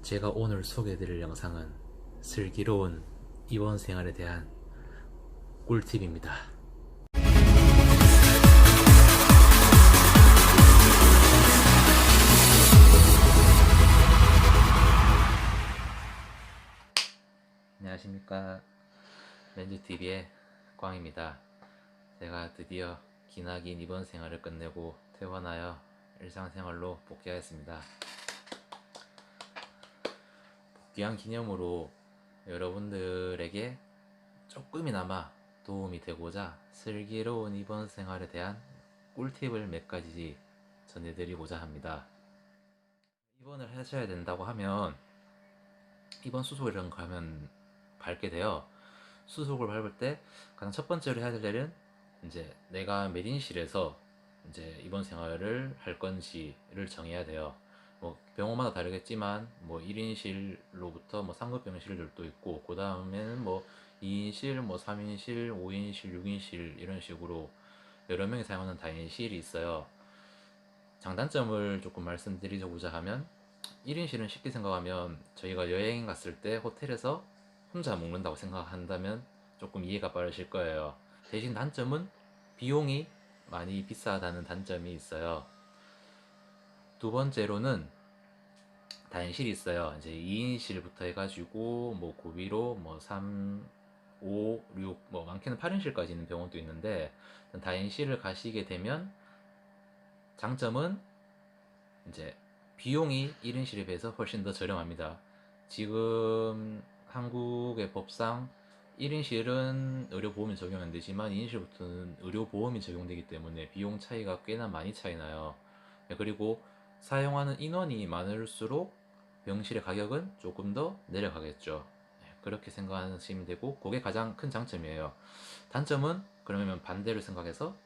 제가 오늘 소개해드릴 영상은 슬기로운 입원 생활에 대한 꿀팁입니다. 안녕하십니까. 렌즈TV의 꽝입니다. 제가 드디어 기나긴 입원 생활을 끝내고 퇴원하여 일상생활로 복귀하였습니다. 복귀한 기념으로 여러분들에게 조금이나마 도움이 되고자 슬기로운 입원 생활에 대한 꿀팁을 몇 가지 전해드리고자 합니다. 입원을 하셔야 된다고 하면 입원 수속 이런 거 하면 밟게 돼요. 수속을 밟을 때 가장 첫 번째로 해야 될 일은 이제 내가 몇 인실에서 이제 입원 생활을 할 건지를 정해야 돼요. 뭐 병원마다 다르겠지만 뭐 1인실로부터 뭐 상급 병실들도 있고, 그 다음에는 뭐 2인실, 뭐 3인실, 5인실, 6인실 이런 식으로 여러 명이 사용하는 다인실이 있어요. 장단점을 조금 말씀드리고자 하면 1인실은 쉽게 생각하면 저희가 여행 갔을 때 호텔에서 혼자 먹는다고 생각한다면 조금 이해가 빠르실 거예요. 대신 단점은 비용이 많이 비싸다는 단점이 있어요. 두 번째로는 다인실이 있어요. 이제 2인실부터 해가지고 뭐 고비로 뭐 3, 5, 6, 뭐 많게는 8인실까지 있는 병원도 있는데, 다인실을 가시게 되면 장점은 이제 비용이 1인실에 비해서 훨씬 더 저렴합니다. 지금 한국의 법상 1인실은 의료보험이 적용 안 되지만 2인실부터는 의료보험이 적용되기 때문에 비용 차이가 꽤나 많이 차이 나요. 그리고 사용하는 인원이 많을수록 병실의 가격은 조금 더 내려가겠죠. 그렇게 생각하시면 되고, 그게 가장 큰 장점이에요. 단점은 그러면 반대로 생각해서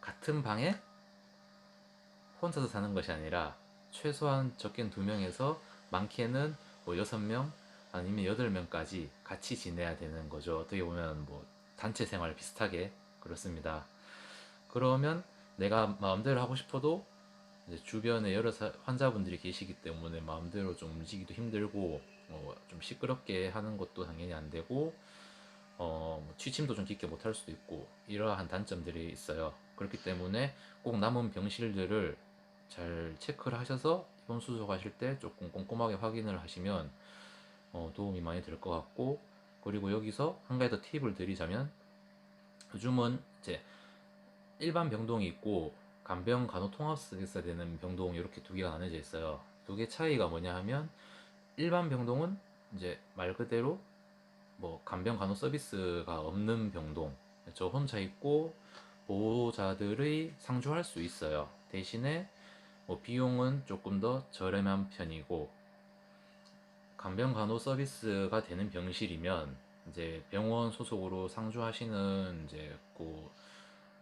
같은 방에 혼자서 사는 것이 아니라 최소한 적게는 2명에서 많게는 뭐 6명 아니면 8명까지 같이 지내야 되는 거죠. 어떻게 보면 뭐 단체 생활 비슷하게 그렇습니다. 그러면 내가 마음대로 하고 싶어도 이제 주변에 여러 환자분들이 계시기 때문에 마음대로 좀 움직이기도 힘들고, 좀 시끄럽게 하는 것도 당연히 안 되고, 뭐 취침도 좀 깊게 못할 수도 있고, 이러한 단점들이 있어요. 그렇기 때문에 꼭 남은 병실들을 잘 체크를 하셔서 입원 수속하실 때 조금 꼼꼼하게 확인을 하시면 도움이 많이 될 것 같고, 그리고 여기서 한 가지 더 팁을 드리자면, 요즘은 이제 일반 병동이 있고 간병 간호 통합 서비스가 되는 병동, 이렇게 두 개가 나눠져 있어요. 두 개 차이가 뭐냐 하면, 일반 병동은 이제 말 그대로 뭐 간병 간호 서비스가 없는 병동, 저 혼자 있고 보호자들의 상주할 수 있어요. 대신에 뭐 비용은 조금 더 저렴한 편이고, 간병 간호 서비스가 되는 병실이면 이제 병원 소속으로 상주하시는 이제 그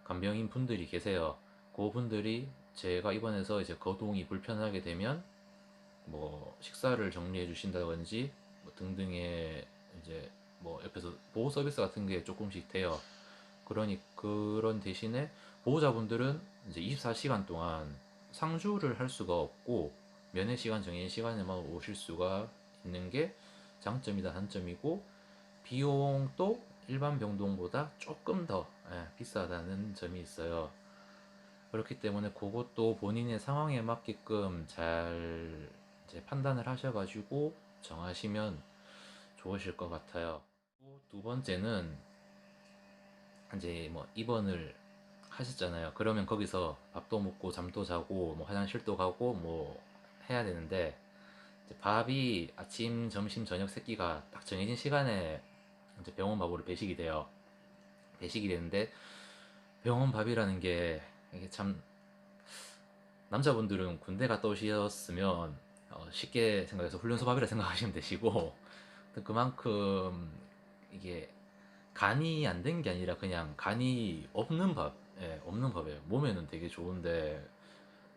간병인 분들이 계세요. 그 분들이 제가 입원해서 이제 거동이 불편하게 되면 뭐 식사를 정리해 주신다든지 뭐 등등의 이제 뭐 옆에서 보호 서비스 같은 게 조금씩 돼요. 그러니 그런 대신에 보호자분들은 이제 24시간 동안 상주를 할 수가 없고 면회 시간 정해진 시간에만 오실 수가 있는 게 장점이다 단점이고, 비용도 일반 병동보다 조금 더 비싸다는 점이 있어요. 그렇기 때문에 그것도 본인의 상황에 맞게끔 잘 이제 판단을 하셔가지고 정하시면 좋으실 것 같아요. 두 번째는 이제 뭐 입원을 하셨잖아요. 그러면 거기서 밥도 먹고 잠도 자고 뭐 화장실도 가고 뭐 해야 되는데, 이제 밥이 아침, 점심, 저녁 세 끼가 딱 정해진 시간에 이제 병원 밥으로 배식이 돼요. 배식이 되는데, 병원 밥이라는 게 이게 참, 남자분들은 군대 갔다 오셨으면 쉽게 생각해서 훈련소 밥이라 생각하시면 되시고, 그만큼 이게 간이 안 된 게 아니라 그냥 간이 없는 밥, 없는 밥이에요. 몸에는 되게 좋은데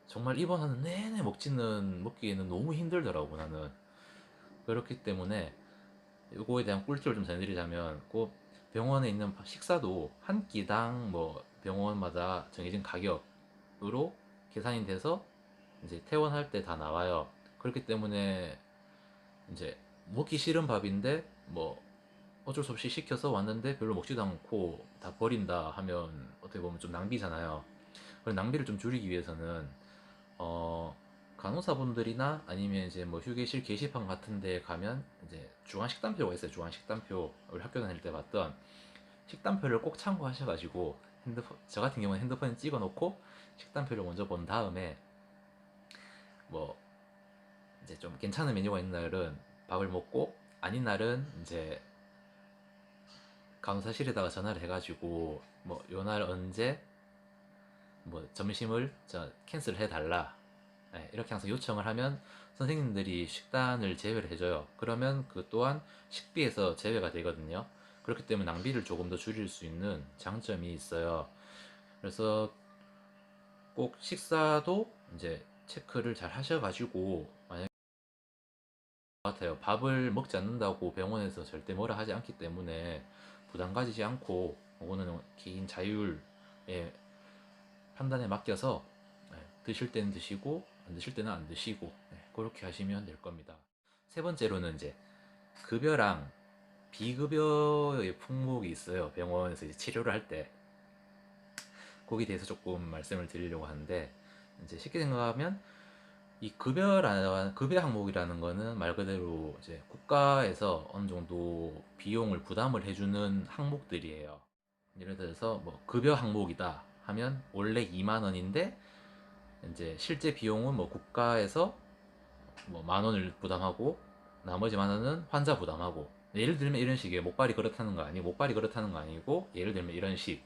정말 입원하는 내내 먹기에는 너무 힘들더라고 나는. 그렇기 때문에 이거에 대한 꿀팁을 좀 전해드리자면, 그 병원에 있는 식사도 한 끼당 뭐 병원마다 정해진 가격으로 계산이 돼서 이제 퇴원할 때 다 나와요. 그렇기 때문에 이제 먹기 싫은 밥인데 뭐 어쩔 수 없이 시켜서 왔는데 별로 먹지도 않고 다 버린다 하면 어떻게 보면 좀 낭비잖아요. 그런 낭비를 좀 줄이기 위해서는 어, 간호사분들이나 아니면 이제 뭐 휴게실 게시판 같은 데 가면 이제 중앙 식단표가 있어요. 중앙 식단표. 우리 학교 다닐 때 봤던 식단표를 꼭 참고하셔가지고 저 같은 경우는 핸드폰에 찍어 놓고 식단표를 먼저 본 다음에 뭐 이제 좀 괜찮은 메뉴가 있는 날은 밥을 먹고 아닌 날은 이제 간호사실에다가 전화를 해가지고 뭐 요 날 언제 뭐 점심을 캔슬 해달라. 네, 이렇게 항상 요청을 하면 선생님들이 식단을 제외를 해줘요. 그러면 그 또한 식비에서 제외가 되거든요. 그렇기 때문에 낭비를 조금 더 줄일 수 있는 장점이 있어요. 그래서 꼭 식사도 이제 체크를 잘 하셔가지고 만약 같아요. 밥을 먹지 않는다고 병원에서 절대 뭐라 하지 않기 때문에 부담 가지지 않고 그거는 개인 자율의 판단에 맡겨서 드실 때는 드시고 안 드실 때는 안 드시고 그렇게 하시면 될 겁니다. 세 번째로는 이제 급여랑 비급여의 품목이 있어요. 병원에서 이제 치료를 할 때. 거기에 대해서 조금 말씀을 드리려고 하는데 이제 쉽게 생각하면 이 급여 항목이라는 거는 말 그대로 이제 국가에서 어느 정도 비용을 부담을 해주는 항목들이에요. 예를 들어서 뭐 급여 항목이다 하면 원래 2만 원인데 이제 실제 비용은 뭐 국가에서 뭐 만 원을 부담하고 나머지 만 원은 환자 부담하고 예를 들면 이런 식이에요. 목발이 그렇다는 거 아니고 목발이 그렇다는 거 아니고 예를 들면 이런 식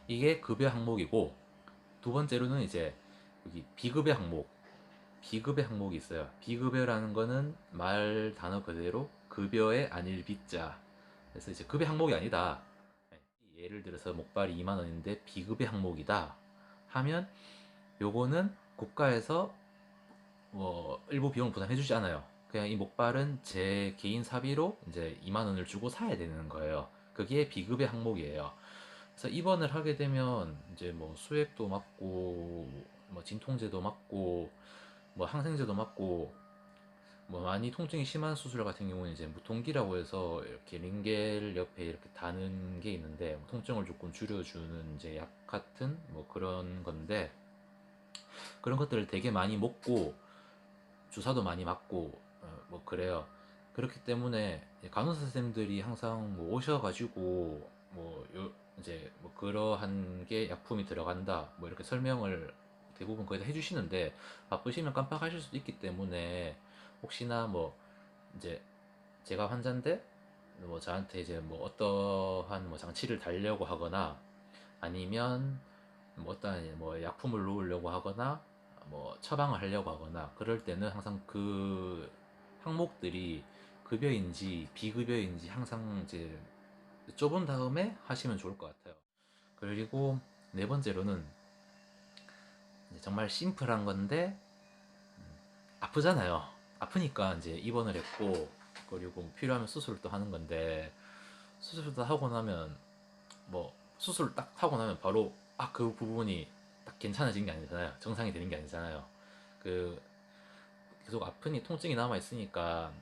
이게 급여 항목이고 두 번째로는 이제 여기 비급여 항목이 있어요. 비급여라는 거는 말 단어 그대로 급여의 아닐 비자. 그래서 이제 급여 항목이 아니다. 예를 들어서 목발이 2만 원인데 비급여 항목이다 하면 요거는 국가에서 뭐 일부 비용을 부담해주지 않아요. 그냥 이 목발은 제 개인 사비로 이제 2만 원을 주고 사야 되는 거예요. 그게 비급여 항목이에요. 그래서 입원을 하게 되면 이제 뭐 수액도 맞고 뭐 진통제도 맞고 뭐 항생제도 맞고 뭐 많이 통증이 심한 수술 같은 경우는 이제 무통기라고 해서 이렇게 링겔 옆에 이렇게 다는 게 있는데 뭐 통증을 조금 줄여주는 이제 약 같은 뭐 그런 건데 그런 것들을 되게 많이 먹고 주사도 많이 맞고 뭐 그래요. 그렇기 때문에 간호사 선생님들이 항상 뭐 오셔가지고 이제 뭐 그러한 게 약품이 들어간다 뭐 이렇게 설명을 대부분 거의 다 해주시는데 바쁘시면 깜빡하실 수도 있기 때문에 혹시나 뭐 이제 제가 환자인데 뭐 저한테 이제 뭐 어떠한 뭐 장치를 달려고 하거나 아니면 뭐 어떠한 뭐 약품을 놓으려고 하거나 뭐 처방을 하려고 하거나 그럴 때는 항상 그 항목들이 급여인지 비급여인지 항상 이제 여쭤본 다음에 하시면 좋을 것 같아요. 그리고 네 번째로는 정말 심플한 건데 아프잖아요. 아프니까 이제 입원을 했고 그리고 필요하면 수술도 하는 건데 수술도 하고 나면 뭐 수술 딱 하고 나면 바로 그 부분이 딱 괜찮아진 게 아니잖아요. 정상이 되는 게 아니잖아요. 그 계속 아프니 통증이 남아 있으니까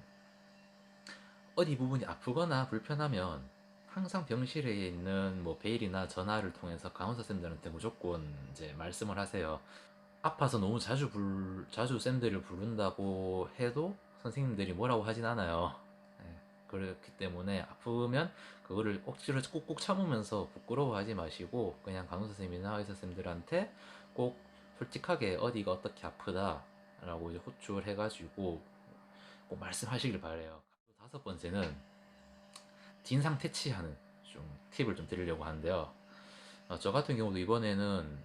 어디 부분이 아프거나 불편하면 항상 병실에 있는 뭐 베일이나 전화를 통해서 간호사 쌤들한테 무조건 이제 말씀을 하세요. 아파서 너무 자주 쌤들을 부른다고 해도 선생님들이 뭐라고 하진 않아요. 예, 그렇기 때문에 아프면 그거를 억지로 꾹꾹 참으면서 부끄러워하지 마시고 그냥 간호사 쌤이나 의사 쌤들한테 꼭 솔직하게 어디가 어떻게 아프다라고 이제 호출을 해가지고 꼭 말씀하시길 바래요. 다섯 번째는 진상 퇴치하는 좀 팁을 좀 드리려고 하는데요. 저 같은 경우도 이번에는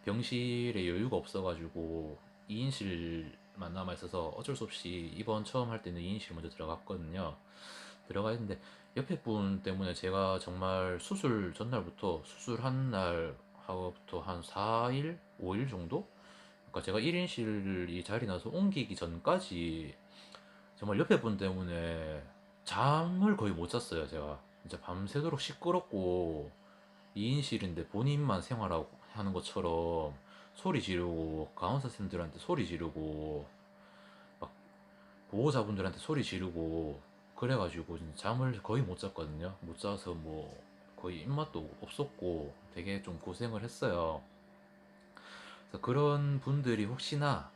병실에 여유가 없어가지고 2인실만 남아있어서 어쩔 수 없이 입원 처음 할 때는 2인실 먼저 들어갔거든요. 들어가 있는데 옆에 분 때문에 제가 정말 수술 전날부터 수술한 날하고부터 한 4일, 5일 정도? 그러니까 제가 1인실 이 자리 나서 옮기기 전까지 정말 옆에 분 때문에 잠을 거의 못 잤어요, 제가. 진짜 밤새도록 시끄럽고 2인실인데 본인만 생활하고 하는 것처럼 소리 지르고 간호사 쌤들한테 소리 지르고 막 보호자분들한테 소리 지르고 그래가지고 진짜 잠을 거의 못 잤거든요. 못 자서 뭐 거의 입맛도 없었고 되게 좀 고생을 했어요. 그래서 그런 분들이 혹시나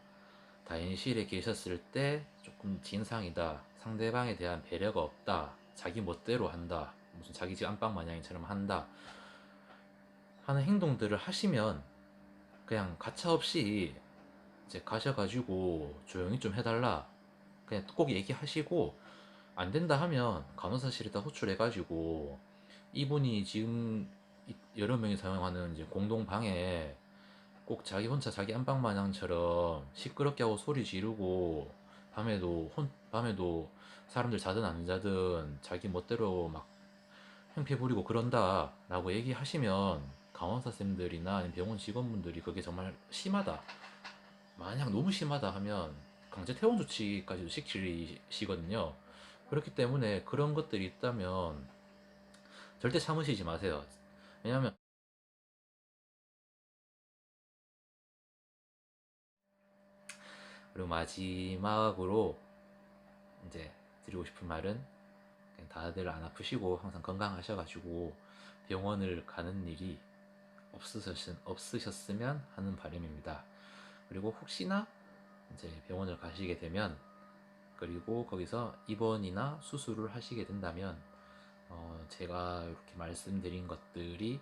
다인실에 계셨을 때 조금 진상이다, 상대방에 대한 배려가 없다, 자기 멋대로 한다, 무슨 자기 집 안방 마냥이처럼 한다 하는 행동들을 하시면 그냥 가차없이 이제 가셔가지고 조용히 좀 해달라, 그냥 꼭 얘기하시고, 안 된다 하면 간호사실에다 호출해가지고 이분이 지금 여러 명이 사용하는 이제 공동 방에 꼭 자기 혼자 자기 안방 마냥처럼 시끄럽게 하고 소리 지르고 밤에도 사람들 자든 안 자든 자기 멋대로 막 행패 부리고 그런다 라고 얘기하시면 간호사 쌤들이나 아니면 병원 직원분들이 그게 정말 심하다, 만약 너무 심하다 하면 강제 퇴원 조치까지도 시키시거든요. 그렇기 때문에 그런 것들이 있다면 절대 참으시지 마세요. 왜냐하면, 그리고 마지막으로 이제 드리고 싶은 말은, 그냥 다들 안 아프시고 항상 건강하셔가지고 병원을 가는 일이 없으셨으면 하는 바람입니다. 그리고 혹시나 이제 병원을 가시게 되면, 그리고 거기서 입원이나 수술을 하시게 된다면, 제가 이렇게 말씀드린 것들이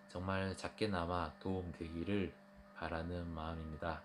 정말 작게나마 도움되기를 바라는 마음입니다.